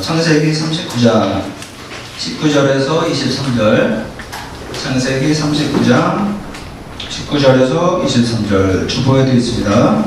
창세기 39장 19절에서 23절, 창세기 39장 19절에서 23절 주보에 되어 있습니다.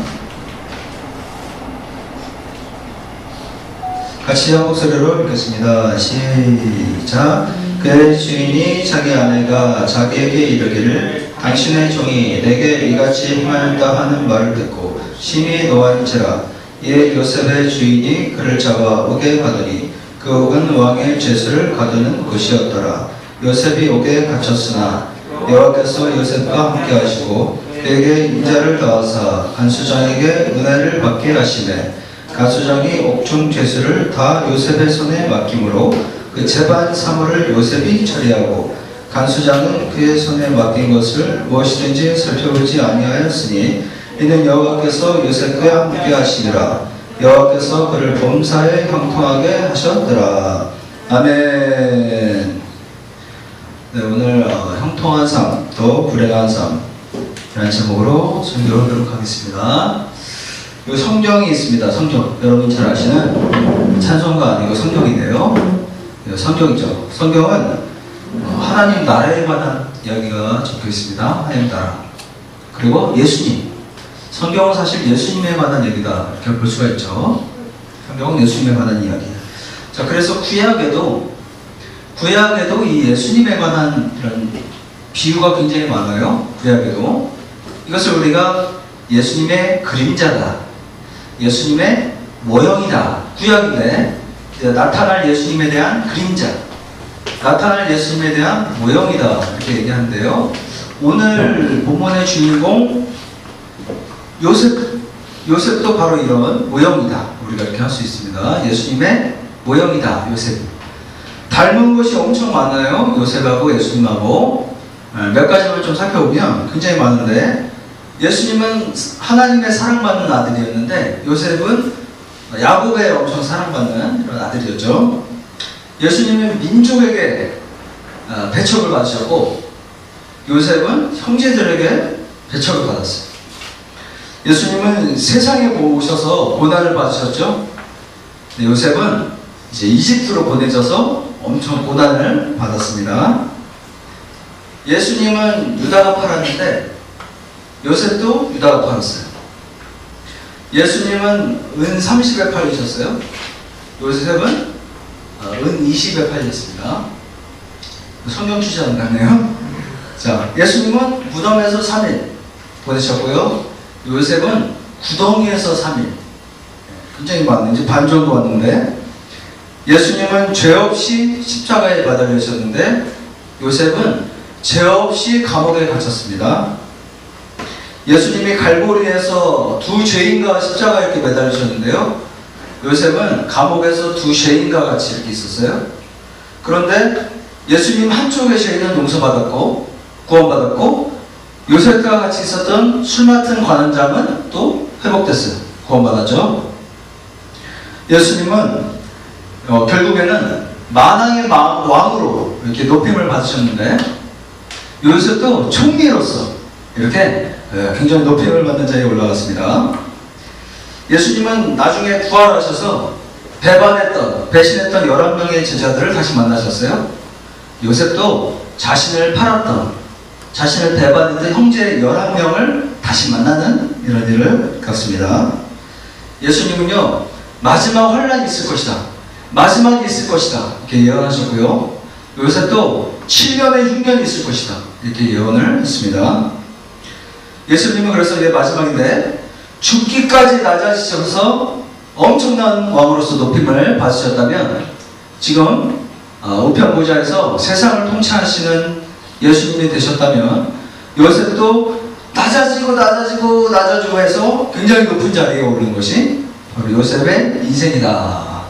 같이 한 목소리로 읽겠습니다. 시작. 그의 주인이 자기 아내가 자기에게 이르기를 당신의 종이 내게 이같이 행하였다 하는 말을 듣고 심히 노하인지라. 이에 요셉의 주인이 그를 잡아 옥에 가더니 그 옥은 왕의 죄수를 가두는 곳이었더라. 요셉이 옥에 갇혔으나 여호와께서 요셉과 함께 하시고 그에게 인자를 더하사 간수장에게 은혜를 받게 하시매 간수장이 옥중 죄수를 다 요셉의 손에 맡김으로 그 재반 사물을 요셉이 처리하고 간수장은 그의 손에 맡긴 것을 무엇이든지 살펴보지 아니하였으니 이는 여호와께서 요셉과 함께 하시니라. 여호와께서 그를 범사에 형통하게 하셨더라. 아멘. 네, 오늘 형통한 삶, 또 불행한 삶 이라는 제목으로 설교하도록 하겠습니다. 이 성경이 있습니다. 성경. 여러분 잘 아시는 찬송가 아니고 성경인데요. 성경이죠. 성경은 하나님 나라에 관한 이야기가 적혀 있습니다. 하나님 나라. 그리고 예수님. 성경은 사실 예수님에 관한 얘기다 이렇게 볼 수가 있죠. 성경은 예수님에 관한 이야기. 자, 그래서 구약에도 이 예수님에 관한 이런 비유가 굉장히 많아요. 구약에도 이것을 우리가 예수님의 그림자다, 예수님의 모형이다. 구약인데 나타날 예수님에 대한 그림자, 나타날 예수님에 대한 모형이다 이렇게 얘기하는데요. 오늘 본문의 주인공 요셉도 바로 이런 모형이다. 우리가 이렇게 할 수 있습니다. 예수님의 모형이다. 요셉. 닮은 것이 엄청 많아요. 요셉하고 예수님하고. 몇 가지만 좀 살펴보면 굉장히 많은데, 예수님은 하나님의 사랑받는 아들이었는데 요셉은 야곱의 엄청 사랑받는 그런 아들이었죠. 예수님은 민족에게 배척을 받으셨고 요셉은 형제들에게 배척을 받았어요. 예수님은 세상에 오셔서 고난을 받으셨죠. 요셉은 이제 이집트로 보내져서 엄청 고난을 받았습니다. 예수님은 유다가 팔았는데 요셉도 유다가 팔았어요. 예수님은 은 30에 팔리셨어요. 요셉은 은 20에 팔렸습니다. 성경 취재 안 가네요. 자, 예수님은 무덤에서 3일 보내셨고요. 요셉은 구덩이에서 3일. 굉장히 많은, 이제 반 정도 왔는데, 예수님은 죄 없이 십자가에 매달리셨는데 요셉은 죄 없이 감옥에 갇혔습니다. 예수님이 갈보리에서 두 죄인과 십자가에 이렇게 매달리셨는데요. 요셉은 감옥에서 두 죄인과 같이 이렇게 있었어요. 그런데 예수님 한쪽의 죄인은 용서받았고 구원받았고, 요셉과 같이 있었던 술 맡은 관원장은 또 회복됐어요. 구원받았죠. 예수님은 결국에는 만왕의 왕으로 이렇게 높임을 받으셨는데 요셉도 총리로서 이렇게 굉장히 높임을 받는 자리에 올라갔습니다. 예수님은 나중에 부활하셔서 배신했던 11명의 제자들을 다시 만나셨어요. 요셉도 자신을 배반했던 형제 11명을 다시 만나는 이런 일을 겪습니다. 예수님은요, 마지막 환란이 있을 것이다, 마지막이 있을 것이다 이렇게 예언하셨고요. 요셉도 7년의 흉년이 있을 것이다 이렇게 예언을 했습니다. 예수님은 그래서 이제 마지막인데 죽기까지 낮아지셔서 엄청난 왕으로서 높임을 받으셨다면, 지금 우편보좌에서 세상을 통치하시는 예수님이 되셨다면 요셉도 낮아지고 해서 굉장히 높은 자리에 오르는 것이 바로 요셉의 인생이다.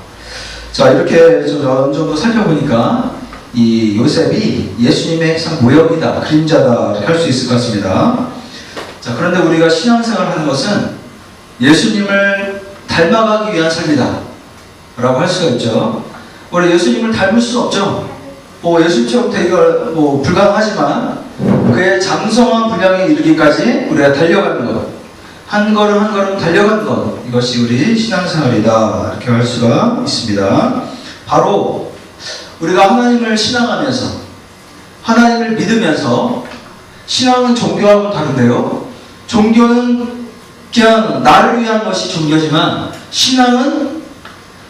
자, 이렇게 좀 어느 정도 살펴보니까 이 요셉이 예수님의 참 모형이다, 그림자다 이렇게 할 수 있을 것 같습니다. 자, 그런데 우리가 신앙생활을 하는 것은 예수님을 닮아가기 위한 삶이다 라고 할 수가 있죠. 우리 예수님을 닮을 수는 없죠. 예수님처럼 되기가 불가능하지만 그의 장성한 분량에 이르기까지 우리가 달려가는 것, 한 걸음 한 걸음 달려가는 것, 이것이 우리 신앙생활이다 이렇게 할 수가 있습니다. 바로 우리가 하나님을 신앙하면서, 하나님을 믿으면서, 신앙은 종교하고는 다른데요. 종교는 그냥 나를 위한 것이 종교지만, 신앙은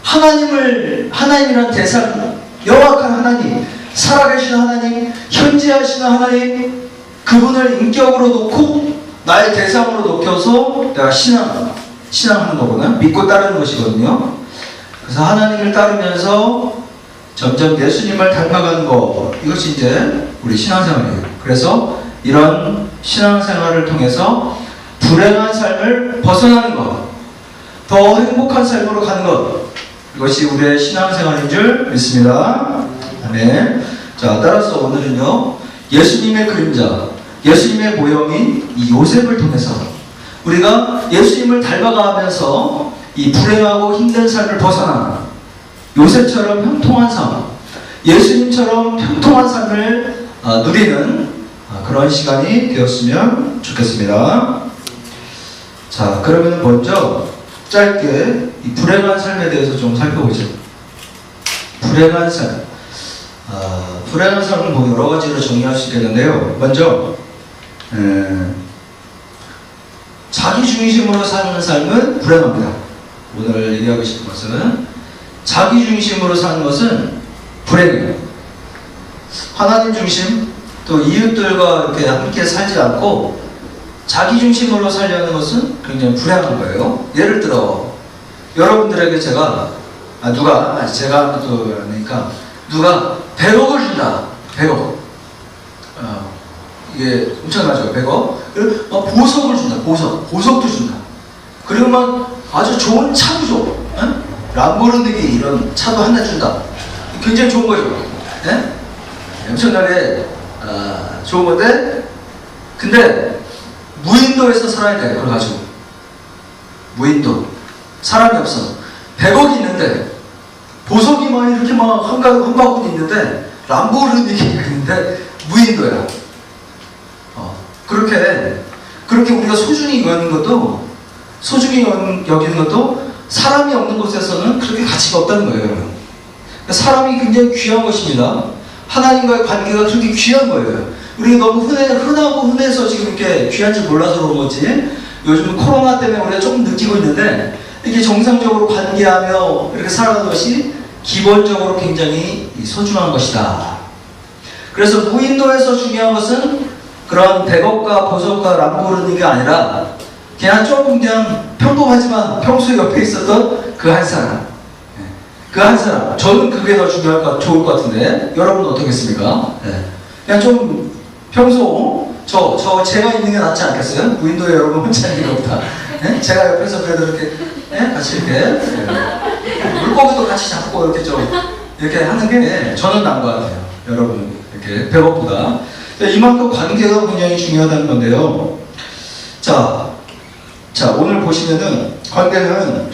하나님이란 대상, 영악한 하나님, 살아계신 하나님, 현재하시는 하나님, 그분을 인격으로 놓고 나의 대상으로 놓여서 내가 신앙하는 거구나. 믿고 따르는 것이거든요. 그래서 하나님을 따르면서 점점 예수님을 닮아가는 것, 이것이 이제 우리 신앙생활이에요. 그래서 이런 신앙생활을 통해서 불행한 삶을 벗어나는 것, 더 행복한 삶으로 가는 것, 이것이 우리의 신앙생활인 줄 믿습니다. 아멘. 자, 따라서 오늘은요, 예수님의 그림자, 예수님의 모형인 이 요셉을 통해서 우리가 예수님을 닮아가면서 이 불행하고 힘든 삶을 벗어나 요셉처럼 형통한 삶, 예수님처럼 형통한 삶을 누리는 그런 시간이 되었으면 좋겠습니다. 자, 그러면 먼저 짧게 이 불행한 삶에 대해서 좀 살펴보죠. 불행한 삶. 불행한 삶은 뭐 여러 가지로 정의할 수 있겠는데요. 먼저 자기 중심으로 사는 삶은 불행합니다. 오늘 얘기하고 싶은 것은 자기 중심으로 사는 것은 불행이에요. 하나님 중심, 또 이웃들과 이렇게 함께 살지 않고 자기 중심으로 살려는 것은 굉장히 불행한 거예요. 예를 들어 여러분들에게 제가 제가 또 그러니까 누가 100억을 준다. 100억. 이게 엄청나죠. 100억. 그리고 보석을 준다. 보석도 준다. 그리고 막 아주 좋은 차도 줘. 응? 람보르기니 이런 차도 하나 준다. 굉장히 좋은 거죠. 네? 엄청나게 좋은 건데, 근데 무인도에서 살아야 돼. 그걸 가지고 무인도, 사람이 없어. 100억이 있는데 보석이 막 이렇게 막 한 바구니 있는데 람보르기니가 있는데 무인도야. 그렇게 우리가 소중히 여기는 것도 사람이 없는 곳에서는 그렇게 가치가 없다는 거예요. 여러분. 사람이 굉장히 귀한 것입니다. 하나님과의 관계가 그렇게 귀한 거예요. 우리가 너무 흔하고 흔해서 지금 이렇게 귀한지 몰라서 그런 거지, 요즘 코로나 때문에 우리가 조금 느끼고 있는데, 이렇게 정상적으로 관계하며 이렇게 살아가는 것이 기본적으로 굉장히 소중한 것이다. 그래서 무인도에서 중요한 것은 그런 100억과 보석과 람보르기니가 아니라 그냥 조금 그냥 평범하지만 평소에 옆에 있었던 그 한 사람. 그 한 사람. 저는 그게 더 좋을 것 같은데 여러분은 어떻겠습니까? 그냥 좀 평소 제가 있는 게 낫지 않겠어요? 무인도에 여러분 혼자 있는 것보다. 제가 옆에서 그래도 이렇게 같이 이렇게 물고기도 같이 잡고 이렇게 하는 게 저는 나은 것 같아요. 여러분 이렇게 100억보다. 이만큼 관계가 굉장히 중요하다는 건데요. 자, 오늘 보시면은 관계는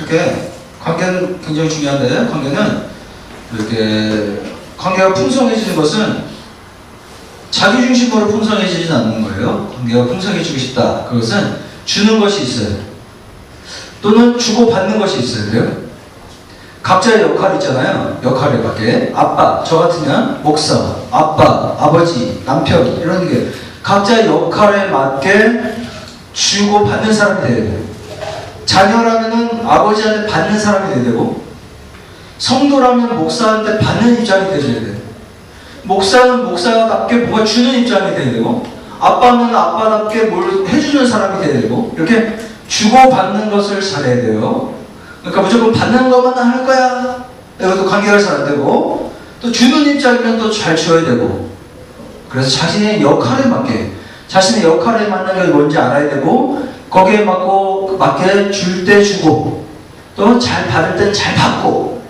굉장히 중요한데, 관계가 풍성해지는 것은 자기 중심으로 풍성해지진 않는 거예요. 관계가 풍성해지고 싶다. 그것은 주는 것이 있어요. 또는 주고받는 것이 있어요. 그래요? 각자의 역할이 있잖아요. 역할에 맞게. 아빠, 저 같으면 목사, 아빠, 아버지, 남편, 이런 게 각자의 역할에 맞게 주고받는 사람이 돼야 돼요. 자녀라면은 아버지한테 받는 사람이 돼야 되고, 성도라면 목사한테 받는 입장이 돼야 돼요. 목사는 목사답게 뭐가 주는 입장이 돼야 되고, 아빠는 아빠답게 뭘 해주는 사람이 돼야 되고, 이렇게 주고받는 것을 잘해야 돼요. 그러니까 무조건 받는 것만 할 거야, 이것도 관계가 잘 안 되고, 또 주는 입장이면 또 잘 줘야 되고, 그래서 자신의 역할에 맞게, 자신의 역할에 맞는 게 뭔지 알아야 되고, 거기에 맞게 줄 때 주고, 또 잘 받을 땐 잘 받고,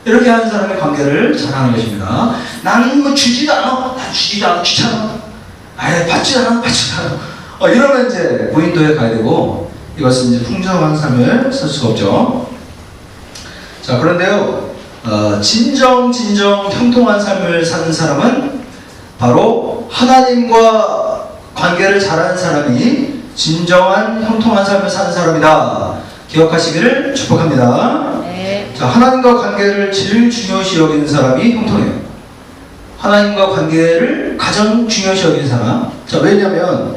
이렇게 하는 사람의 관계를 잘하는 것입니다. 나는 뭐 주지도 않아. 난 주지도 않아. 귀찮아. 받지도 않아. 이러면 이제 무인도에 가야 되고, 이것은 이제 풍성한 삶을 살 수가 없죠. 자, 그런데요, 진정 형통한 삶을 사는 사람은 바로 하나님과 관계를 잘하는 사람이 진정한 형통한 삶을 사는 사람이다. 기억하시기를 축복합니다. 네. 자, 자, 하나님과 관계를 제일 중요시 여기는 사람이 형통해요. 하나님과 관계를 가장 중요시 여기는 사람. 자, 왜냐면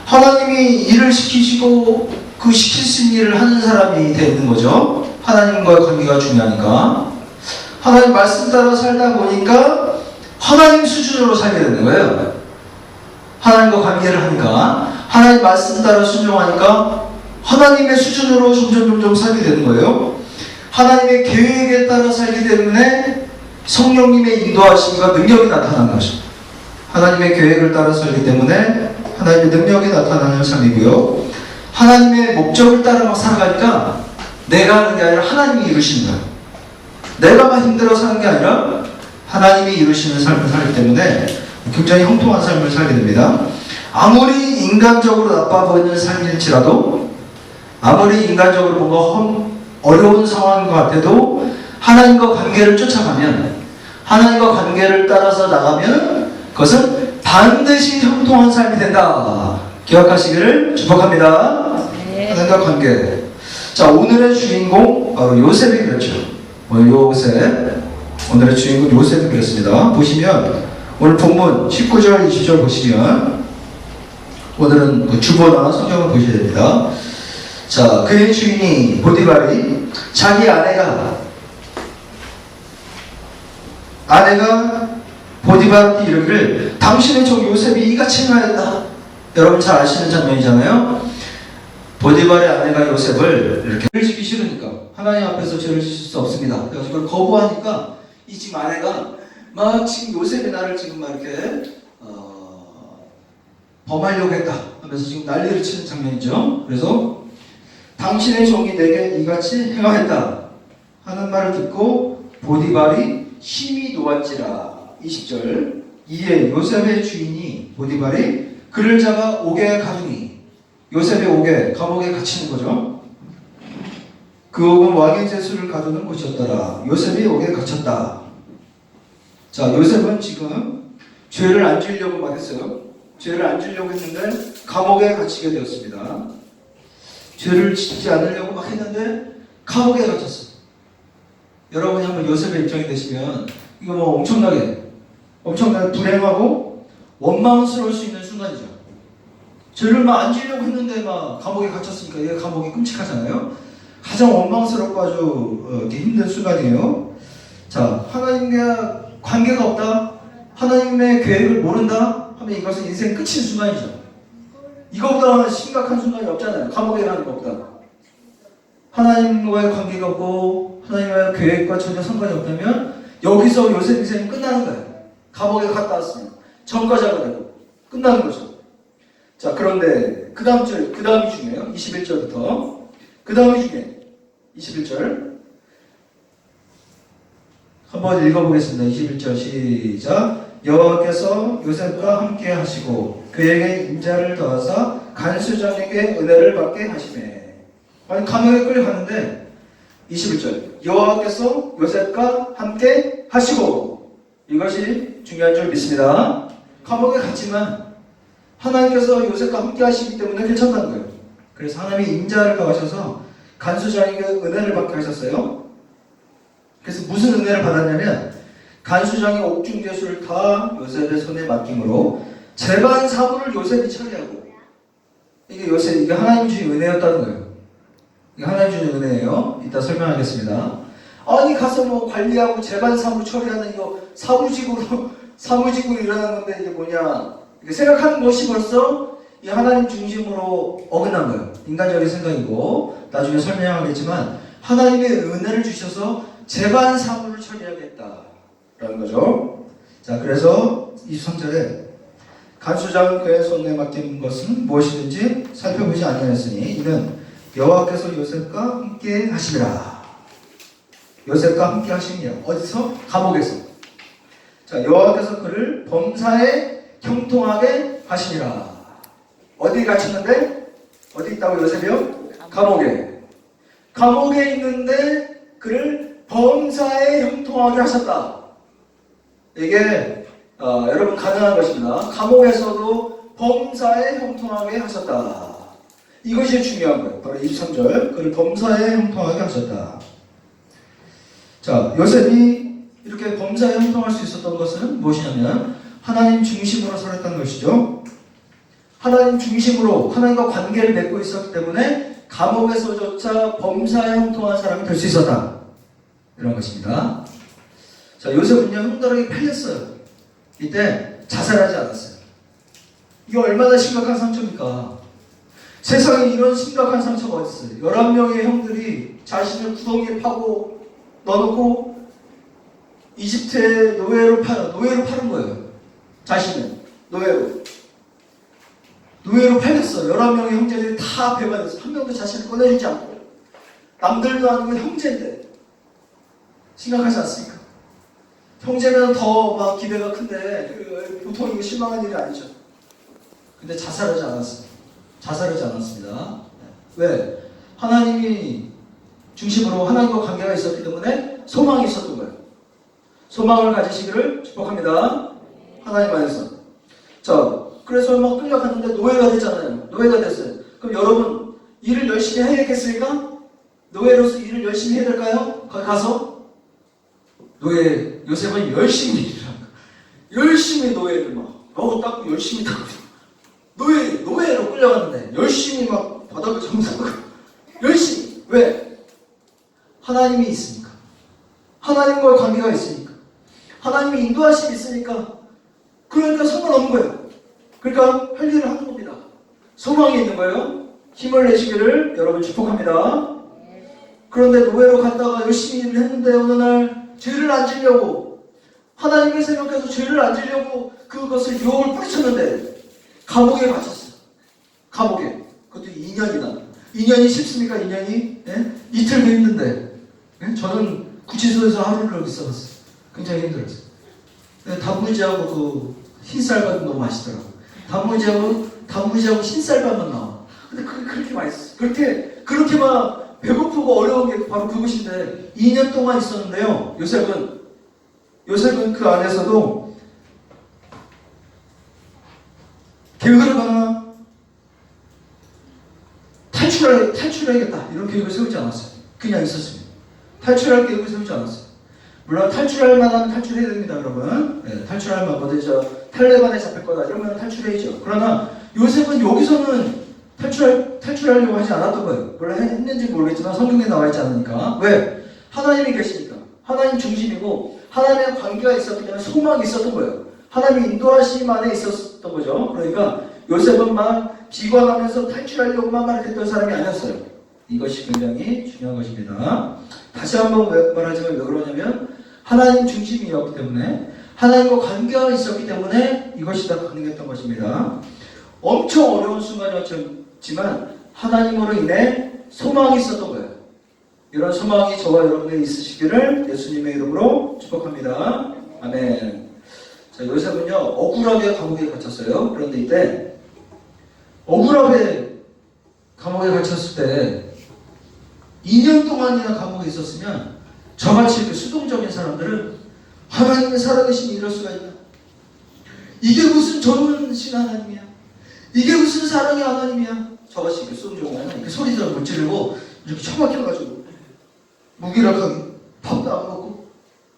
하나님이 일을 시키시고 그 시킬 수 있는 일을 하는 사람이 되는 거죠. 하나님과의 관계가 중요하니까. 하나님 말씀 따라 살다 보니까 하나님 수준으로 살게 되는 거예요. 하나님과 관계를 하니까, 하나님 말씀 따라 순종하니까 하나님의 수준으로 점점 살게 되는 거예요. 하나님의 계획에 따라 살기 때문에 성령님의 인도하심과 능력이 나타나는 것입니다. 하나님의 계획을 따라 살기 때문에 하나님의 능력이 나타나는 삶이고요. 하나님의 목적을 따라 막 살아가니까 내가 하는 게 아니라 하나님이 이루시는 거예요. 내가 막 힘들어서 하는 게 아니라 하나님이 이루시는 삶을 살기 때문에 굉장히 형통한 삶을 살게 됩니다. 아무리 인간적으로 나빠 보이는 삶일지라도, 아무리 인간적으로 뭔가 어려운 상황인 것 같아도 하나님과 관계를 쫓아가면, 하나님과 관계를 따라서 나가면 그것은 반드시 형통한 삶이 된다. 기억하시기를 축복합니다. 네. 하나님과 관계. 자, 오늘의 주인공 바로 요셉이 그랬죠. 요셉. 오늘의 주인공 요셉이 그랬습니다. 보시면 오늘 본문 19절 20절 보시면, 오늘은 그 주보나 성경을 보셔야 됩니다. 자, 그의 주인이 보디발이 자기 아내가 보디발한테 이르기를 당신의 종 요셉이 이같이 행하였다. 여러분 잘 아시는 장면이잖아요. 보디발의 아내가 요셉을 이렇게 죄를 지기 싫으니까, 하나님 앞에서 죄를 지을 수 없습니다. 그래서 그걸 거부하니까 이 지금 아내가 막 지금 요셉이 나를 지금 막 이렇게 범하려고 했다 하면서 지금 난리를 치는 장면이죠. 그래서 당신의 종이 내게 이같이 행하였다 하는 말을 듣고 보디발이 심히 놓았지라. 20절. 이에 요셉의 주인이 보디발이 그를 잡아 옥에 가두니, 요셉의 옥에, 감옥에 갇히는 거죠. 그 옥은 왕의 제수를 가두는 곳이었더라. 요셉이 옥에 갇혔다. 자, 요셉은 지금 죄를 안 지으려고 막 했어요. 죄를 안 지으려고 했는데 감옥에 갇히게 되었습니다. 죄를 짓지 않으려고 막 했는데 감옥에 갇혔어요. 여러분이 한번 요셉의 입장이 되시면 이거 뭐 엄청나게 불행하고 원망스러울 수 있는 순간이죠. 죄를 막 안 지으려고 했는데 막 감옥에 갇혔으니까 얘 감옥이 끔찍하잖아요. 가장 원망스럽고 아주 이렇게 힘든 순간이에요. 자, 하나님과 관계가 없다, 하나님의 계획을 모른다 하면 이것은 인생 끝인 순간이죠. 이거보다 심각한 순간이 없잖아요. 감옥에 가는 것보다. 하나님과의 관계가 없고 하나님과의 계획과 전혀 상관이 없다면 여기서 요셉 인생이 끝나는 거예요. 감옥에 갔다 왔으면 전과자가 되고 끝나는 거죠. 자, 그런데 그 다음이 중요해요. 21절부터. 그 다음이 중요해요. 21절 한번 읽어보겠습니다. 21절 시작. 여호와께서 요셉과 함께 하시고 그에게 인자를 더하사 간수장에게 은혜를 받게 하시매. 아니, 감옥에 끌려가는데 21절 여호와께서 요셉과 함께 하시고, 이것이 중요한 줄 믿습니다. 감옥에 갔지만 하나님께서 요셉과 함께 하시기 때문에 괜찮다는 거예요. 그래서 하나님이 인자를 더하셔서 간수장에게 은혜를 받게 하셨어요. 그래서 무슨 은혜를 받았냐면 간수장의 옥중제수를 다 요셉의 손에 맡김으로 재반 사무를 요셉이 처리하고, 이게 하나님 주신 은혜였다는 거예요. 이게 하나님 주신 은혜예요. 이따 설명하겠습니다. 아니, 가서 뭐 관리하고 재반 사무 처리하는 이거 사무직으로 일어나는 건데 이게 뭐냐, 이게 생각하는 것이 벌써 이 하나님 중심으로 어긋난 거예요. 인간적인 생각이고, 나중에 설명하겠지만 하나님의 은혜를 주셔서 재반 사무를 처리하겠다라는 거죠. 자, 그래서 23절에 간수장은 그의 손에 맡긴 것은 무엇이든지 살펴보지 아니하였으니 이는 여호와께서 요셉과 함께 하시리라. 요셉과 함께 하시니라. 어디서? 감옥에서. 자, 여호와께서 그를 범사에 형통하게 하시니라. 어디 갇혔는데? 어디 있다고 요셉이요? 감옥에. 감옥에 있는데 그를 범사에 형통하게 하셨다. 이게 여러분 가능한 것입니다. 감옥에서도 범사에 형통하게 하셨다. 이것이 중요한 거예요. 바로 23절. 그를 범사에 형통하게 하셨다. 자, 요셉이 이렇게 범사에 형통할 수 있었던 것은 무엇이냐면 하나님 중심으로 살았다는 것이죠. 하나님 중심으로 하나님과 관계를 맺고 있었기 때문에 감옥에서조차 범사에 형통한 사람이 될 수 있었다. 이런 것입니다. 자, 요셉은요, 형들에게 팔렸어요. 이때 자살하지 않았어요. 이게 얼마나 심각한 상처입니까? 세상에 이런 심각한 상처가 어딨어요. 11명의 형들이 자신을 구덩이에 파고 넣어놓고 이집트의 노예로 파는 거예요. 자신을 노예로 팔렸어. 11명의 형제들이 다 배가 됐어. 한 명도 자신을 꺼내주지 않고. 남들도 아니고 형제인데 심각하지 않습니까? 형제면 더 막 기대가 큰데 보통 이거 실망한 일이 아니죠. 근데 자살하지 않았습니다. 왜? 하나님이 중심으로 하나님과 관계가 있었기 때문에 소망이 있었던 거예요. 소망을 가지시기를 축복합니다. 하나님 안에서. 자, 그래서 막 끌려갔는데 노예가 됐잖아요. 노예가 됐어요. 그럼 여러분 일을 열심히 해야겠습니까? 노예로서 일을 열심히 해야 될까요? 거기 가서 요셉은 열심히 일을 한 거예요. 열심히 노예를 막 너무 닦고 열심히 닦고 노예로 끌려갔는데 열심히 막 바닥을 정상하고 열심히. 왜? 하나님이 있으니까. 하나님과의 관계가 있으니까. 하나님이 인도하심이 있으니까. 그러니까 상관없는 거예요. 그러니까 할 일을 하는 겁니다. 소망이 있는 거예요. 힘을 내시기를 여러분 축복합니다. 그런데 노예로 갔다가 열심히 일을 했는데 어느 날 죄를 안 지려고 하나님을 생각해서 죄를 안 지려고 그것을 유혹을 뿌리쳤는데 감옥에 갇혔어요. 감옥에. 그것도 2년이나. 2년이 쉽습니까? 2년이? 예? 이틀도 힘든데. 예? 저는 구치소에서 하루를 있어봤어요. 굉장히 힘들었어요. 예, 단무지하고 그 흰쌀밥이 너무 맛있더라고요. 단무지하고 흰쌀밥만 나와. 근데 그게 그렇게 맛있어요. 그렇게 막 배고프고 어려운 게 바로 그것인데 2년 동안 있었는데요. 요셉은 그 안에서도 계획을 하거나 탈출해야겠다 이런 계획을 세우지 않았어요. 그냥 있었습니다. 탈출할 계획을 세우지 않았어요. 물론 탈출할 만한 탈출해야 됩니다, 여러분. 네, 탈출할 만한 탈레반에 잡힐 거다 이러면 탈출해야죠. 그러나 요셉은 여기서는 탈출하려고 하지 않았던 거예요. 물론 했는지 모르겠지만 성경에 나와 있지 않으니까. 왜? 하나님이 계시니까. 하나님 중심이고 하나님의 관계가 있었기 때문에 소망이 있었던 거예요. 하나님이 인도하심 안에 있었던 거죠. 그러니까 요셉은 막 비관하면서 탈출하려고만 말했던 사람이 아니었어요. 이것이 굉장히 중요한 것입니다. 다시 한번 말하지만 왜 그러냐면 하나님 중심이었기 때문에 하나님과 관계가 있었기 때문에 이것이 다 가능했던 것입니다. 엄청 어려운 순간이었지만 하나님으로 인해 소망이 있었던 거예요. 이런 소망이 저와 여러분에 있으시기를 예수님의 이름으로 축복합니다. 아멘. 자, 요셉은요 억울하게 감옥에 갇혔어요. 그런데 이때 억울하게 감옥에 갇혔을 때 2년 동안이나 감옥에 있었으면 저같이 이렇게 수동적인 사람들은 하나님의 살아계신 이럴 수가 있나? 이게 무슨 전능하신 하나님이야? 이게 무슨 사랑의 하나님이야? 저같이 이렇게 수동적으로 이렇게 소리도 못 지르고 이렇게 처박혀가지고 무기력하게 밥도 안 먹고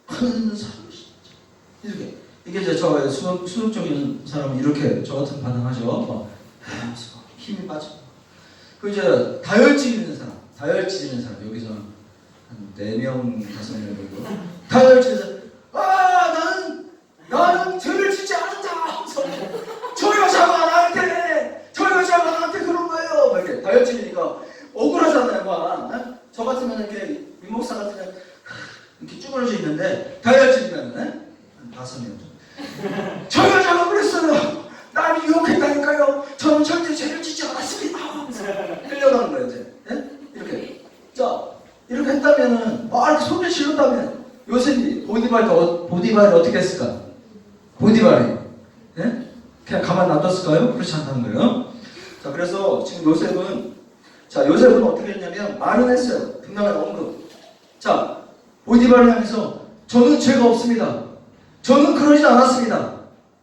하나님은 살아계신 이렇게 이게 이제 저 수동적인 사람은 이렇게 저 같은 반응하죠. 막 힘이 빠져. 그 이제 다혈질이는 사람 여기서 한 4명, 5명 정도 다혈질에서 나는 죄를 짓지 않는다. 저 여자가 나한테 그런 거예요. 이렇게 다혈질이니까 억울하잖아요. 막. 저 같으면 이렇게 민목사 같으면 이렇게 쭈그러져 있는데 다혈질이면 한 5명. 저 여자가 그랬어요. 나를 유혹했다니까요. 저는 절대 죄를 짓지 않았습니다. 끌려가는 거예요, 이제. 예? 이렇게. 자, 이렇게 했다면은, 이렇게 소리 질렀다면, 요셉이, 보디발이 어떻게 했을까? 보디발이. 예? 그냥 가만 놔뒀을까요? 그렇지 않다는 거예요. 자, 그래서 지금 요셉은 어떻게 했냐면, 말은 했어요. 분명한 언급. 자, 보디발을 향해서, 저는 죄가 없습니다. 저는 그러지 않았습니다.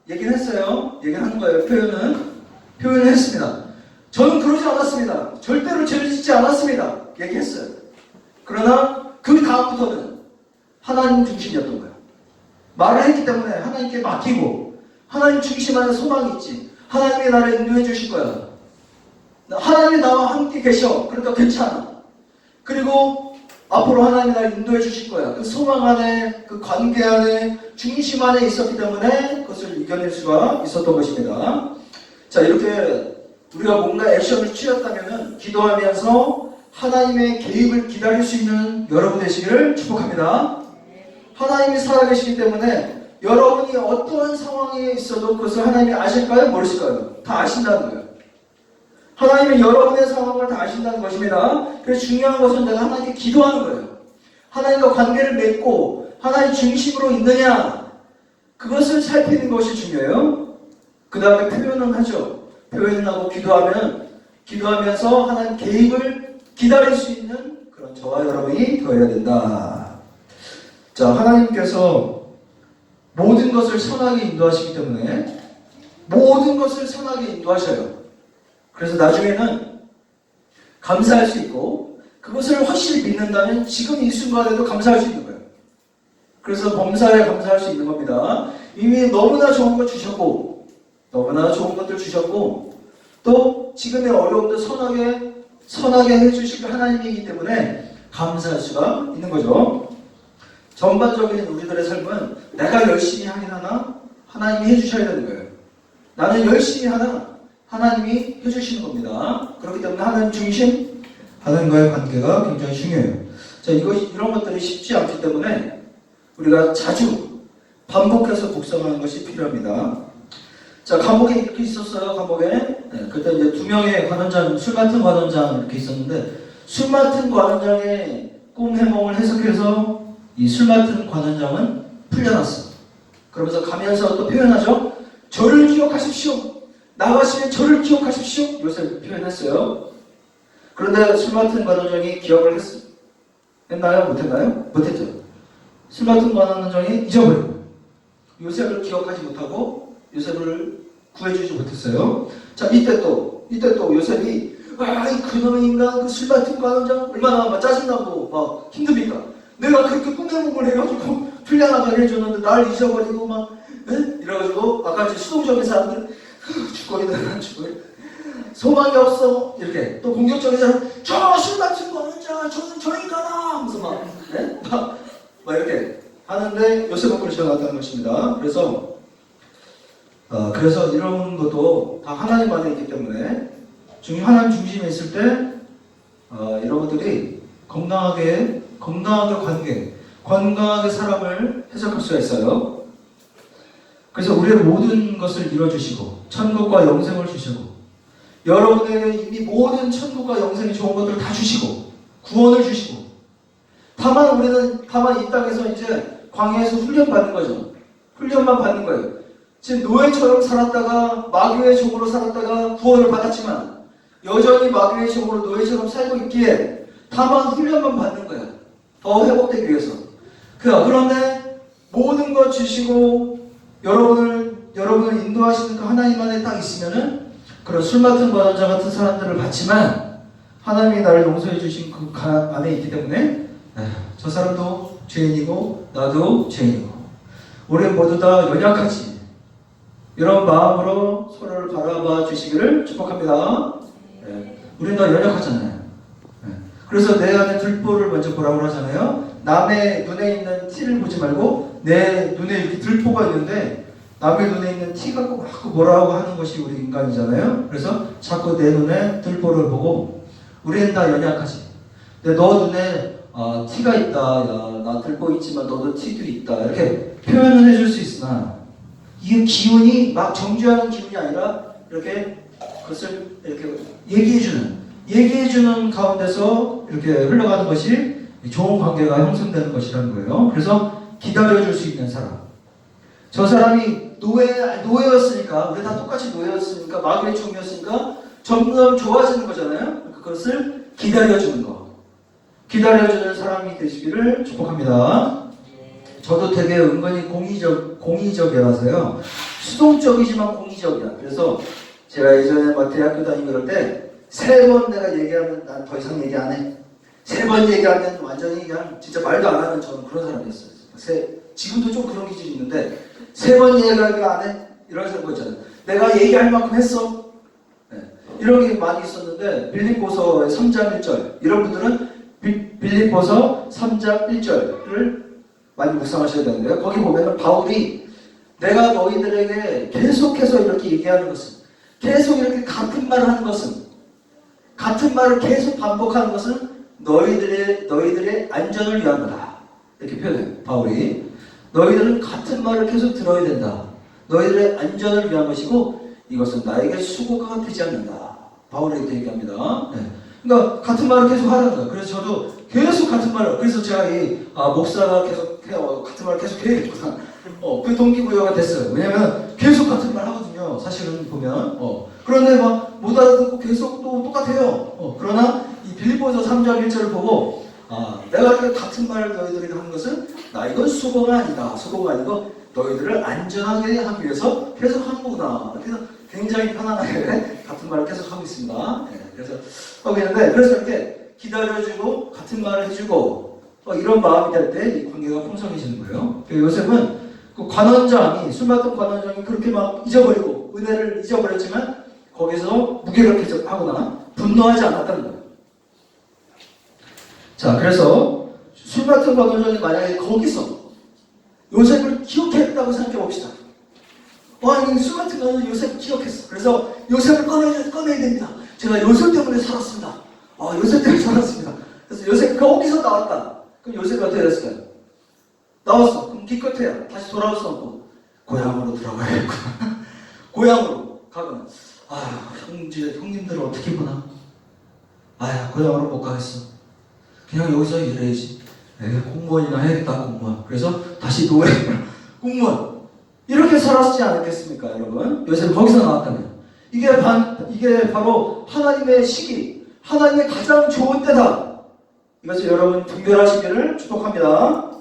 얘기는 했어요. 얘기는 하는 거예요. 표현을 했습니다. 저는 그러지 않았습니다. 절대로 죄를 짓지 않았습니다. 얘기했어요. 그러나 그 다음부터는 하나님 중심이었던 거예요. 말을 했기 때문에 하나님께 맡기고 하나님 중심 안에 소망이 있지. 하나님이 나를 인도해 주실 거야. 하나님이 나와 함께 계셔. 그러니까 괜찮아. 그리고 앞으로 하나님이 나를 인도해 주실 거야. 그 소망 안에, 그 관계 안에, 중심 안에 있었기 때문에 그것을 이겨낼 수가 있었던 것입니다. 자, 이렇게 우리가 뭔가 액션을 취했다면 기도하면서 하나님의 개입을 기다릴 수 있는 여러분 되시기를 축복합니다. 하나님이 살아계시기 때문에 여러분이 어떠한 상황에 있어도 그것을 하나님이 아실까요? 모르실까요? 다 아신다는 거예요. 하나님은 여러분의 상황을 다 아신다는 것입니다. 그래서 중요한 것은 내가 하나님께 기도하는 거예요. 하나님과 관계를 맺고 하나님 중심으로 있느냐, 그것을 살피는 것이 중요해요. 그 다음에 표현은 하죠. 표현을 하고 기도하면서 하나님 개입을 기다릴 수 있는 그런 저와 여러분이 되어야 된다. 자, 하나님께서 모든 것을 선하게 인도하시기 때문에 모든 것을 선하게 인도하셔요. 그래서 나중에는 감사할 수 있고 그것을 확실히 믿는다면 지금 이 순간에도 감사할 수 있는 거예요. 그래서 범사에 감사할 수 있는 겁니다. 이미 너무나 좋은 것 주셨고 너무나 좋은 것들 주셨고 또 지금의 어려움도 선하게 해주실 하나님이기 때문에 감사할 수가 있는 거죠. 전반적인 우리들의 삶은 내가 열심히 하긴 하나 하나님이 해주셔야 되는 거예요. 나는 열심히 하나 하나님이 해주시는 겁니다. 그렇기 때문에 하나님 중심, 하나님과의 관계가 굉장히 중요해요. 자, 이런 것들이 쉽지 않기 때문에 우리가 자주 반복해서 복습하는 것이 필요합니다. 자, 감옥에 이렇게 있었어요. 감옥에. 네, 그때 이제 두 명의 관원장, 술 맡은 관원장 이렇게 있었는데 술 맡은 관원장의 꿈 해몽을 해석해서 이 술 맡은 관원장은 풀려났어. 그러면서 가면서 또 표현하죠. 저를 기억하십시오. 나가시면 저를 기억하십시오. 요새 표현했어요. 그런데 술 맡은 관원장이 기억을 했나요? 못했나요? 못했죠. 술 맡은 관원장이 잊어버리고 요셉을 기억하지 못하고 요셉을 구해주지 못했어요. 자, 이때 또 요셉이 그놈의 인간, 그 술 맡은 관원장 얼마나 막 짜증나고 막 힘듭니까? 내가 그렇게 꿈해몽을 해가지고 풀려나가게 해줬는데 날 잊어버리고 막 이래가지고 아까 이제 수동적인 사람들 죽거리다 소망이 없어 이렇게 또 공격적인 사람 저 술 맡은 관원장 저는 저 인간아 하면서 막 이렇게 하는데 요셉은 그렇지 않았다는 것입니다. 그래서 이런 것도 다 하나님 안에 있기 때문에 하나님 중심에 있을 때 이런 것들이 건강하게 건강하게 사람을 해석할 수가 있어요. 그래서 우리의 모든 것을 이뤄주시고 천국과 영생을 주시고 여러분에게 이미 모든 천국과 영생이 좋은 것들을 다 주시고 구원을 주시고 다만 이 땅에서 이제 광야에서 훈련받는 거죠. 훈련만 받는 거예요. 지금 노예처럼 살았다가 마귀의 종으로 살았다가 구원을 받았지만 여전히 마귀의 종으로 노예처럼 살고 있기에 다만 훈련만 받는 거예요. 더 회복되기 위해서. 그런데 모든 것 주시고 여러분을 인도하시는 그 하나님 안에 딱 있으면은 그런 술 맡은 관원자 같은 사람들을 봤지만 하나님이 나를 용서해 주신 그 안에 있기 때문에 저 사람도 죄인이고 나도 죄인이고 우리 모두 다 연약하지. 이런 마음으로 서로를 바라봐 주시기를 축복합니다. 우리는 다 연약하잖아요. 그래서 내 안에 들보를 먼저 보라고 하잖아요. 남의 눈에 있는 티를 보지 말고 내 눈에 이렇게 들보가 있는데 남의 눈에 있는 티 갖고 막 뭐라고 하는 것이 우리 인간이잖아요. 그래서 자꾸 내 눈에 들보를 보고 우리는 다 연약하지. 근데 너 눈에 티가 있다. 나 들보 있지만 너도 티도 있다. 이렇게 표현을 해줄 수 있으나 이 기운이 막 정죄하는 기운이 아니라 이렇게 그것을 이렇게 얘기해주는 가운데서 이렇게 흘러가는 것이 좋은 관계가 형성되는 것이라는 거예요. 그래서 기다려줄 수 있는 사람. 저 사람이 노예였으니까, 우리 다 똑같이 노예였으니까, 마귀의 종이었으니까 점점 좋아지는 거잖아요. 그것을 기다려주는 거. 기다려주는 사람이 되시기를 축복합니다. 저도 되게 은근히 공의적이라서요. 수동적이지만 공의적이야. 그래서 제가 예전에 막 대학교 다니고 그럴 때 세 번 내가 얘기하면 난 더 이상 얘기 안 해. 세 번 얘기하면 완전히 그냥 진짜 말도 안 하는 저는 그런 사람이었어요. 지금도 좀 그런 기준이 있는데 3번 얘기하기 안 해? 이런 거 있잖아요. 내가 얘기할 만큼 했어? 네. 이런 게 많이 있었는데 빌립보서 3장 1절 이런 분들은 빌립보서 3장 1절을 많이 묵상하셔야 되는데요. 거기 보면 바울이 내가 너희들에게 계속해서 이렇게 얘기하는 것은 계속 이렇게 같은 말을 하는 것은 같은 말을 계속 반복하는 것은 너희들의 안전을 위한 거다. 이렇게 표현해요. 바울이 너희들은 같은 말을 계속 들어야 된다. 너희들의 안전을 위한 것이고 이것은 나에게 수고가 되지 않는다. 바울이 이렇게 얘기합니다. 네. 그러니까 같은 말을 계속 하라는 거예요. 그래서 저도 계속 같은 말을 그래서 제가 목사가 계속 같은 말을 계속 해야겠구나. 그 동기부여가 됐어요. 왜냐면 계속 같은 말 하거든요. 사실은 보면 그런데 막 못 알아듣고 계속 또 똑같아요. 그러나 이 빌립보서 3장 1절을 보고 내가 이렇게 같은 말을 너희들에게 하는 것은 나 이건 수고가 아니다. 수고가 아니고 너희들을 안전하게 하기 위해서 계속 하는 거구나. 그래서 굉장히 편안하게 같은 말을 계속 하고 있습니다. 네, 그래서 하고 있는데 그래서 이렇게 기다려주고 같은 말을 해주고 이런 마음이 될 때 이 관계가 풍성해지는 거예요. 요셉은 그 관원장이 술 맡은 관원장이 그렇게 막 잊어버리고 은혜를 잊어버렸지만 거기서 무기력하거나 분노하지 않았다는 거예요. 자, 그래서 술 맡은 관원장이 만약에 거기서 요셉을 기억했다고 생각해 봅시다. 아니 술 맡은 관원장이 요셉을 기억했어. 그래서 요셉을 꺼내야 됩니다. 제가 요셉 때문에 살았습니다. 요셉 때문에 살았습니다. 그래서 요셉이 거기서 나왔다. 그럼 요셉이 어떻게 됐을까요? 나왔어. 그럼 기껏해야 다시 돌아올 수 없고 고향으로 들어가야겠구나. 고향으로 가면 형님들을 어떻게 보나? 고향으로 못 가겠어. 그냥 여기서 일해야지. 공무원이나 해야겠다. 공무원. 그래서 다시 노예 공무원 이렇게 살았지 않았겠습니까, 여러분? 요셉 거기서 나왔다면 이게 바로 하나님의 시기, 하나님의 가장 좋은 때다. 이것을 여러분 분별하시기를 축복합니다.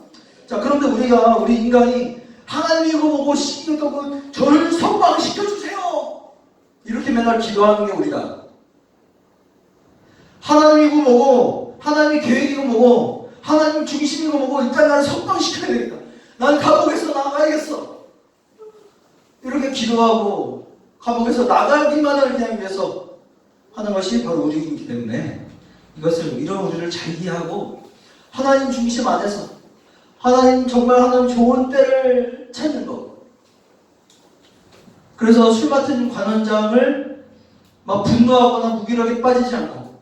자, 그런데 우리 인간이 하나님 이거 보고 시기도 보고 저를 석방시켜주세요. 이렇게 맨날 기도하는 게 우리다. 하나님 이거 보고 하나님의 계획이고 뭐고 하나님 중심이고 뭐고 일단 나를 석방시켜야 되겠다. 난 감옥에서 나가야겠어. 이렇게 기도하고 감옥에서 나가기만을 그냥 위해서 하는 것이 바로 우리이기 때문에 이런 우리를 잘 이해하고 하나님 중심 안에서 정말 하나님 좋은 때를 찾는 것. 그래서 술 맡은 관원장을 막 분노하거나 무기력에 빠지지 않고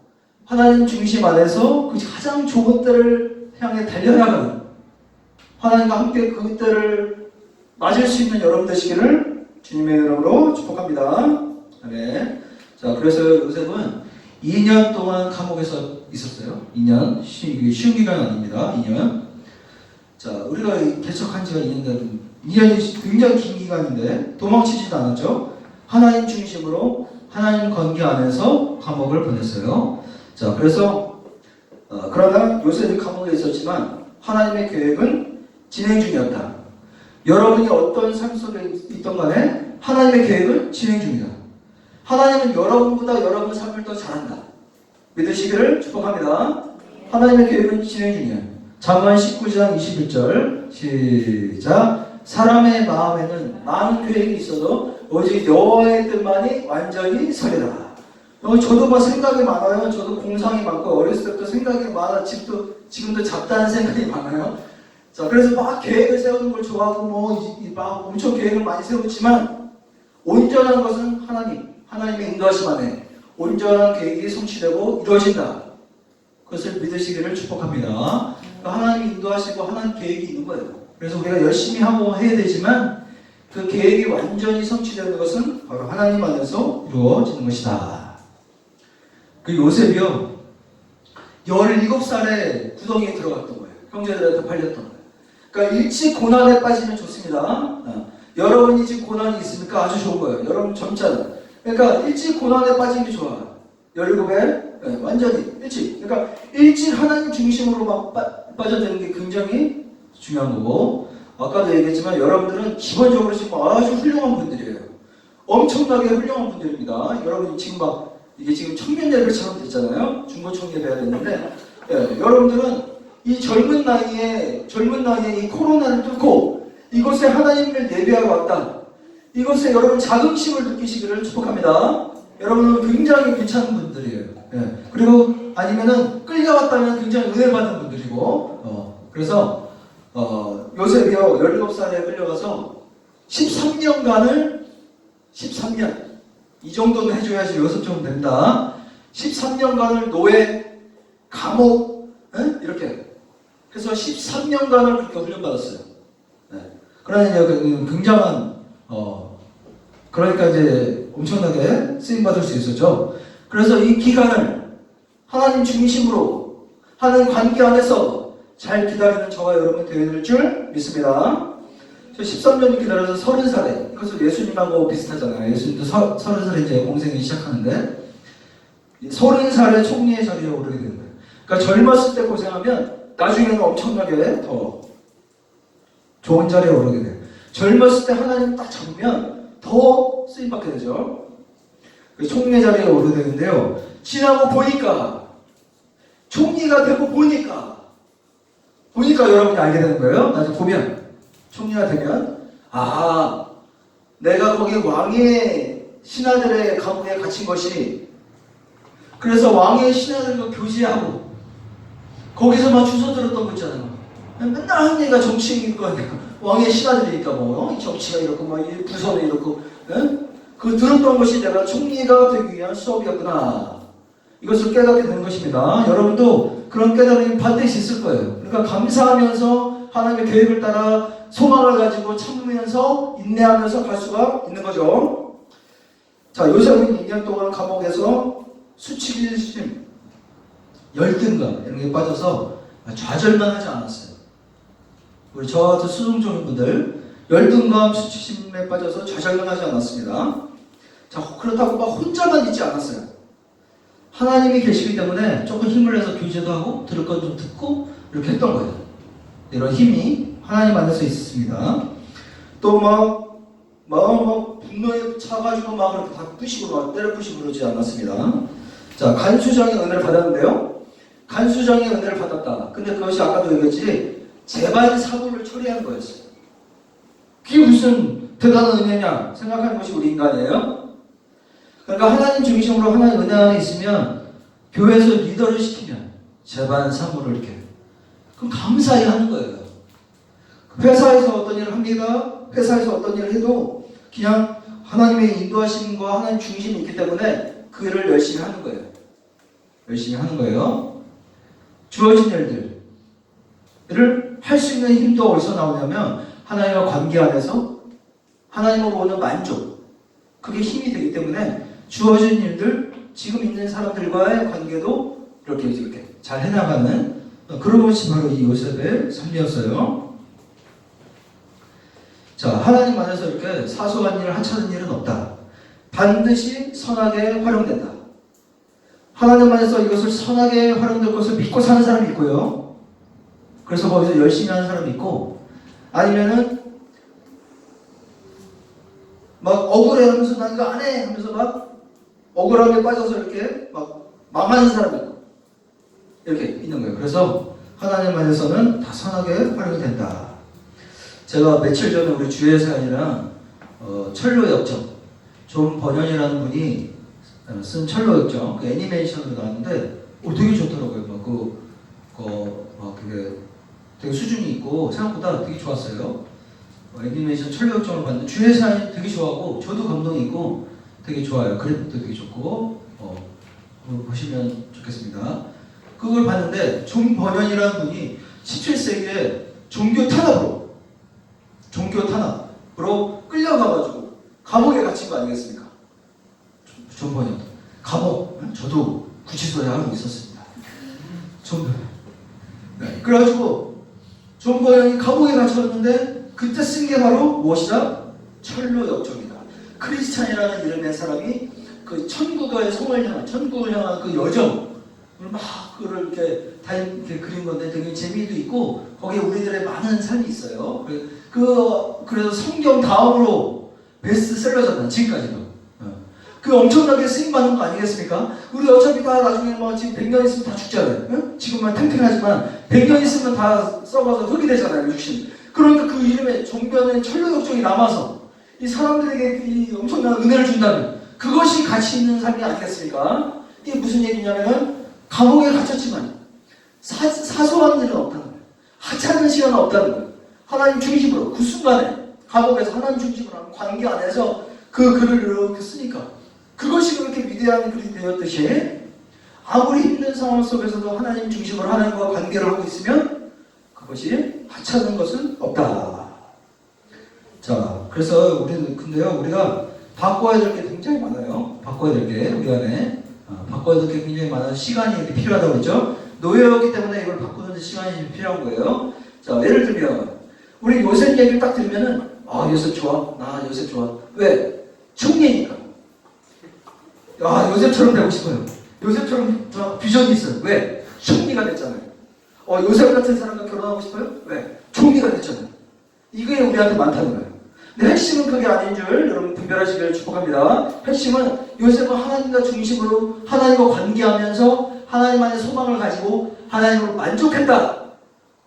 하나님 중심 안에서 그 가장 좋은 때를 향해 달려나가는 하나님과 함께 그 때를 맞을 수 있는 여러분 되시기를 주님의 이름으로 축복합니다. 아멘. 자, 그래서 요셉은 2년 동안 감옥에서 있었어요. 2년. 쉬운 기간 아닙니다. 2년. 자, 우리가 개척한 지가 2년이 굉장히 긴 기간인데 도망치지도 않았죠. 하나님 중심으로 하나님 관계 안에서 감옥을 보냈어요. 자, 그래서 그러나 요셉이 감옥에 있었지만 하나님의 계획은 진행 중이었다. 여러분이 어떤 삶 속에 있던 간에 하나님의 계획은 진행 중이다. 하나님은 여러분보다 여러분 삶을 더 잘한다. 믿으시기를 축복합니다. 하나님의 계획은 진행 중이야. 잠언 19장 21절 시작. 사람의 마음에는 많은 계획이 있어도 오직 여호와의 뜻만이 완전히 서리라. 저도 뭐 생각이 많아요. 저도 공상이 많고 어렸을 때부터 생각이 많아. 지금도 잡다한 생각이 많아요. 자, 그래서 막 계획을 세우는 걸 좋아하고 막 엄청 계획을 많이 세우지만 온전한 것은 하나님의 인도하심 안에 온전한 계획이 성취되고 이루어진다. 그것을 믿으시기를 축복합니다. 하나님이 인도하시고 하나님 계획이 있는 거예요. 그래서 우리가 열심히 하고 해야 되지만 그 계획이 완전히 성취되는 것은 바로 하나님 안에서 이루어지는 것이다. 그 요셉이요 17살에 구덩이에 들어갔던 거예요. 형제들한테 팔렸던 거예요. 그러니까 일찍 고난에 빠지면 좋습니다. 여러분이 지금 고난이 있으니까 아주 좋은 거예요. 여러분 젊잖아요. 그러니까 일찍 고난에 빠지는 게 좋아요. 17에 완전히 일찍. 그러니까 일찍 하나님 중심으로 막 빠져드는 게 굉장히 중요한 거고, 아까도 얘기했지만 여러분들은 기본적으로 지금 아주 훌륭한 분들이에요. 엄청나게 훌륭한 분들입니다. 여러분이 지금 이게 지금 청년 예배처럼 됐잖아요. 중고청 예배가 됐는데 여러분들은 이 젊은 나이에 이 코로나를 뚫고 이곳에 하나님을 예배하러 왔다. 이곳에 여러분 자긍심을 느끼시기를 축복합니다. 여러분은 굉장히 괜찮은 분들이에요. 예. 그리고 아니면은 끌려왔다면 굉장히 은혜 받는 분들이고, 그래서 요셉이요 17살에 끌려가서 13년간을 13년 이 정도는 해줘야지 요셉 좀 된다. 13년간을 노예, 감옥, 이렇게 해서 13년간을 그렇게 훈련받았어요. 네. 그러나 이제 굉장한 그러니까 이제 엄청나게 쓰임 받을 수 있었죠. 그래서 이 기간을 하나님 중심으로 하는 관계 안에서 잘 기다리는 저와 여러분 되어야 줄 믿습니다. 저 13년 기다려서 30살에, 이것은 예수님하고 비슷하잖아요. 예수님도 30살에 이제 공생이 시작하는데 30살에 총리의 자리에 오르게 되는 거예요. 그러니까 젊었을 때 고생하면 나중에는 엄청나게 더 좋은 자리에 오르게 돼요. 젊었을 때 하나님 딱 잡으면 더 쓰임받게 되죠. 총리 자리에 오르게 되는데요. 지나고 보니까, 총리가 되고 보니까 여러분이 알게 되는 거예요. 나중에 보면, 총리가 되면, 내가 거기 왕의 신하들의 감옥에 갇힌 것이, 그래서 왕의 신하들과 교제하고, 거기서 막 주소 들었던 거 있잖아요. 맨날 하는 얘기가 정치인 거 아니에요. 왕의 신하들이니까 뭐 정치가 이렇고 뭐 부서는 이렇고, 그 들었던 것이 내가 총리가 되기 위한 수업이었구나. 이것을 깨닫게 되는 것입니다. 여러분도 그런 깨달음이 반드시 있을 거예요. 그러니까 감사하면서 하나님의 계획을 따라 소망을 가지고 참으면서 인내하면서 갈 수가 있는 거죠. 자, 요셉은 2년 동안 감옥에서 수치심, 열등감 이런 게 빠져서 좌절만 하지 않았어요. 우리 저와 같은 수동적인 분들 열등감, 수치심에 빠져서 좌절만 하지 않았습니다. 자, 그렇다고 막 혼자만 있지 않았어요. 하나님이 계시기 때문에 조금 힘을 내서 교제도 하고 들을 건 좀 듣고 이렇게 했던 거예요. 이런 힘이 하나님 안에서 있었습니다. 또 막 분노에 차가지고 막 그렇게 다 부시고 막 때려 부시고 그러지 않았습니다. 자, 간수장의 은혜를 받았는데요. 간수장의 은혜를 받았다. 근데 그것이 아까도 얘기했지 재반 사고를 처리하는 거였어요. 그게 무슨 대단한 은혜냐 생각하는 것이 우리 인간이에요. 그러니까 하나님 중심으로 하나님 은혜 안에 있으면 교회에서 리더를 시키면 재반 사고를 이렇게 그럼 감사히 하는 거예요. 회사에서 어떤 일을 합니다. 회사에서 어떤 일을 해도 그냥 하나님의 인도하심과 하나님 중심이 있기 때문에 그 일을 열심히 하는 거예요. 열심히 하는 거예요. 주어진 일들을 할 수 있는 힘도 어디서 나오냐면 하나님과 관계 안에서 하나님으로 오는 만족, 그게 힘이 되기 때문에 주어진 일들, 지금 있는 사람들과의 관계도 이렇게 잘 해나가는 그런 것이 바로 이 요셉의 삶이었어요. 자, 하나님 안에서 이렇게 사소한 일, 하찮은 일은 없다. 반드시 선하게 활용된다. 하나님 안에서 이것을 선하게 활용될 것을 믿고 사는 사람이 있고요. 그래서 거기서 열심히 하는 사람이 있고, 아니면은 막 억울해 하면서 난 이거 안 해 하면서 막 억울함에 빠져서 이렇게 막 망하는 사람이 있고, 이렇게 있는 거예요. 그래서 하나님 안에서는 다 선하게 활용이 된다. 제가 며칠 전에 우리 주회사이랑 철로 역정, 존 버년이라는 분이 쓴 철로 역정, 그 애니메이션으로 나왔는데, 되게 좋더라고요. 그게 되게 수준이 있고 생각보다 되게 좋았어요. 애니메이션 철로 역정을 봤는데 주회사이 되게 좋아하고 저도 감동이 있고 되게 좋아요. 그래픽도 되게 좋고 보시면 좋겠습니다. 그걸 봤는데 존 버년이라는 분이 17세기에 종교 탄압으로 끌려가가지고 감옥에 갇힌 거 아니겠습니까? 존 버년 감옥, 저도 구치소에 알고 있었습니다. 존 버년. 네, 그래가지고 존 버년이 감옥에 갇혔는데 그때 쓴 게 바로 무엇이다? 철로 역정이다. 크리스찬이라는 이름의 사람이 그 천국의 성을 향한, 천국을 향한 그 여정을 막 그걸 이렇게 다 이렇게 그린 건데 되게 재미도 있고 거기에 우리들의 많은 삶이 있어요. 그래서 성경 다음으로 베스트셀러잖아요. 지금까지도. 그 엄청나게 쓰임받는 거 아니겠습니까? 우리 어차피 다 나중에 뭐 지금 100년 있으면 다 죽잖아요. 응? 지금만 탱탱하지만 100년 있으면 다 썩어서 흙이 되잖아요, 육신. 그러니까 그 이름에 종변에 천로 역정이 남아서 이 사람들에게 이 엄청난 은혜를 준다면 그것이 가치 있는 삶이 아니겠습니까? 이게 무슨 얘기냐면 감옥에 갇혔지만 사소한 일은 없다는 거예요. 하찮은 시간은 없다는 거예요. 하나님 중심으로 그 순간에 감옥에서 하나님 중심으로 하는 관계 안에서 그 글을 이렇게 쓰니까 그것이 그렇게 위대한 글이 되었듯이 아무리 힘든 상황 속에서도 하나님 중심으로 하나님과 관계를 하고 있으면 그것이 하찮은 것은 없다. 자, 그래서 우리가 바꿔야 될 게 굉장히 많아요. 바꿔야 될 게 우리 안에 바꿔야 될 게 굉장히 많아서 시간이 필요하다고 했죠. 노예였기 때문에 이걸 바꾸는 데 시간이 필요한 거예요. 자, 예를 들면 우리 요셉 얘기를 딱 들으면은 요셉 좋아. 나 요셉 좋아. 왜? 총리니까. 요셉처럼 되고 싶어요. 요셉처럼 비전이 있어요. 왜? 총리가 됐잖아요. 요셉 같은 사람과 결혼하고 싶어요? 왜? 총리가 됐잖아요. 이게 우리한테 많다는 거예요. 근데 핵심은 그게 아닌 줄 여러분 분별하시길 축복합니다. 핵심은 요셉은 하나님과 중심으로 하나님과 관계하면서 하나님 안에 소망을 가지고 하나님으로 만족했다.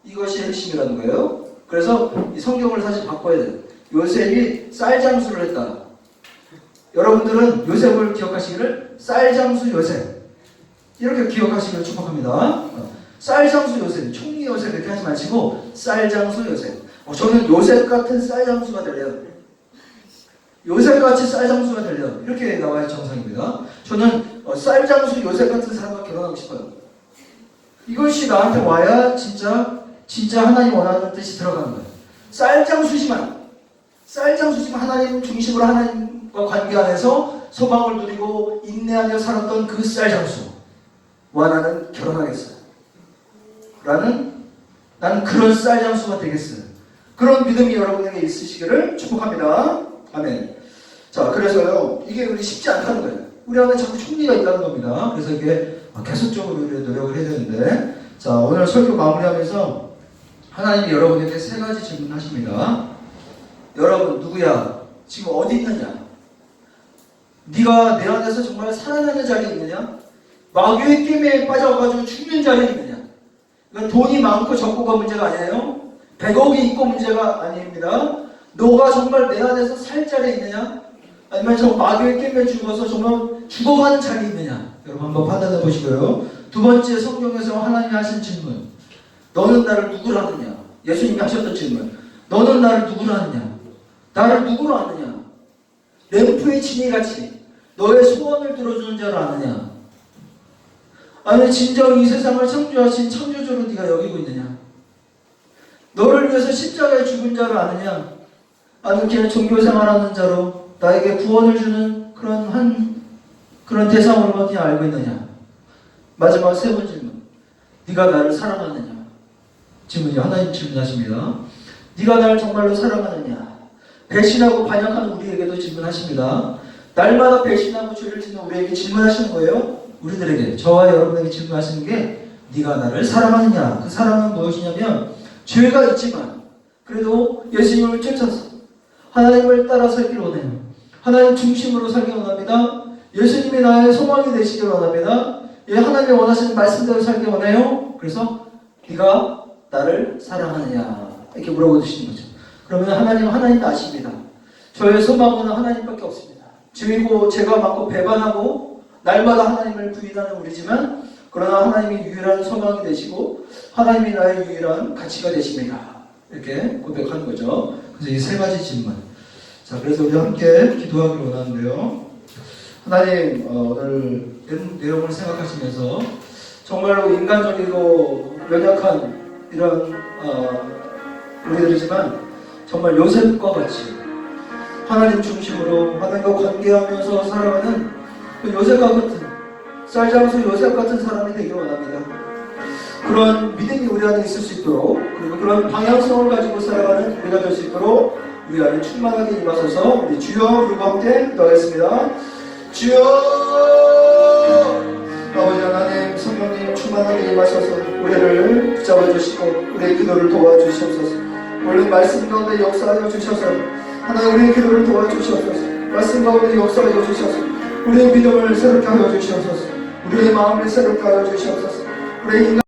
이것이 핵심이라는 거예요. 그래서 이 성경을 사실 바꿔야 돼요. 요셉이 쌀장수를 했다. 여러분들은 요셉을 기억하시기를 쌀장수 요셉 이렇게 기억하시기를 축복합니다. 쌀장수 요셉, 총리 요셉 이렇게 하지 마시고 쌀장수 요셉. 저는 요셉 같은 쌀장수가 되려. 요셉같이 쌀장수가 되려. 이렇게 나와야 정상입니다. 저는 쌀장수 요셉 같은 사람과 결혼하고 싶어요. 이것이 나한테 와야 진짜 하나님 원하는 뜻이 들어가는 거예요. 쌀장수지만 하나님 중심으로 하나님과 관계 안에서 소망을 누리고 인내하며 살았던 그 쌀장수와 나는 결혼하겠어요. 나는 그런 쌀장수가 되겠어요. 그런 믿음이 여러분에게 있으시기를 축복합니다. 아멘. 자, 그래서요, 이게 우리 쉽지 않다는 거예요. 우리 안에 자꾸 총리가 있다는 겁니다. 그래서 이게 계속적으로 노력을 해야 되는데, 자, 오늘 설교 마무리하면서 하나님이 여러분에게 세 가지 질문하십니다. 여러분, 누구야? 지금 어디 있느냐? 네가 내 안에서 정말 살아나는 자리에 있느냐? 마귀의 게임에 빠져가지고 죽는 자리에 있느냐? 이건 돈이 많고 적고가 문제가 아니에요. 100억이 있고 문제가 아닙니다. 너가 정말 내 안에서 살 자리에 있느냐? 아니면 저 마귀의 게임에 죽어서 정말 죽어가는 자리에 있느냐? 여러분 한번 판단해 보시고요. 두 번째, 성경에서 하나님이 하신 질문. 너는 나를 누구로 아느냐? 예수님이 하셨던 질문. 너는 나를 누구로 아느냐? 나를 누구로 아느냐? 램프의 진이같이 너의 소원을 들어주는 자로 아느냐? 아니면 진정 이 세상을 창조하신 창조주로 네가 여기고 있느냐? 너를 위해서 십자가에 죽은 자로 아느냐? 아니면 그냥 종교생활하는 자로 나에게 구원을 주는 그런 대상으로만 그냥 알고 있느냐? 마지막 세 번째 질문. 네가 나를 사랑하느냐? 질문이 하나님 질문하십니다. 네가 나를 정말로 사랑하느냐? 배신하고 반역하는 우리에게도 질문하십니다. 날마다 배신하고 죄를 짓는 우리에게 질문하시는 거예요. 우리들에게, 저와 여러분에게 질문하시는 게 네가 나를 사랑하느냐? 그 사랑은 무엇이냐면 죄가 있지만 그래도 예수님을 쫓아서 하나님을 따라 살기를 원해요. 하나님 중심으로 살기 원합니다. 예수님이 나의 소망이 되시길 원합니다. 하나님이 원하시는 말씀대로 살기 원해요. 그래서 네가 나를 사랑하느냐? 이렇게 물어보시는 거죠. 그러면 하나님은 아십니다. 저의 소망은 하나님밖에 없습니다. 죄이고 죄가 많고 배반하고 날마다 하나님을 부인하는 우리지만 그러나 하나님이 유일한 소망이 되시고 하나님이 나의 유일한 가치가 되십니다. 이렇게 고백하는 거죠. 그래서 이 세 가지 질문. 자, 그래서 우리 함께 기도하기를 원하는데요. 하나님, 오늘 내용을 생각하시면서 정말로 인간적이고 연약한 이런 우리들이지만 정말 요셉과 같이 하나님 중심으로 하나님과 관계하면서 살아가는 그 요셉과 같은 쌀장수 요셉 같은 사람이 되길 원합니다. 그런 믿음이 우리 안에 있을 수 있도록 그리고 그런 방향성을 가지고 살아가는 우리가 될 수 있도록 우리 안에 충만하게 임하소서. 우리 주여 그리고 함께 기도하겠습니다. 주여 아버지 하나님 성령님 충만하게 임하셔서 우리를 붙잡아 주시고 우리의 기도를 도와주시옵소서. 오늘 말씀 가운데 역사하여 주셔서 하나님 우리의 기도를 도와주시옵소서. 말씀 가운데 역사하여 주셔서 우리의 믿음을 새롭게 하여 주시옵소서. 우리의 마음을 새롭게 하여 주시옵소서. 우리의 인간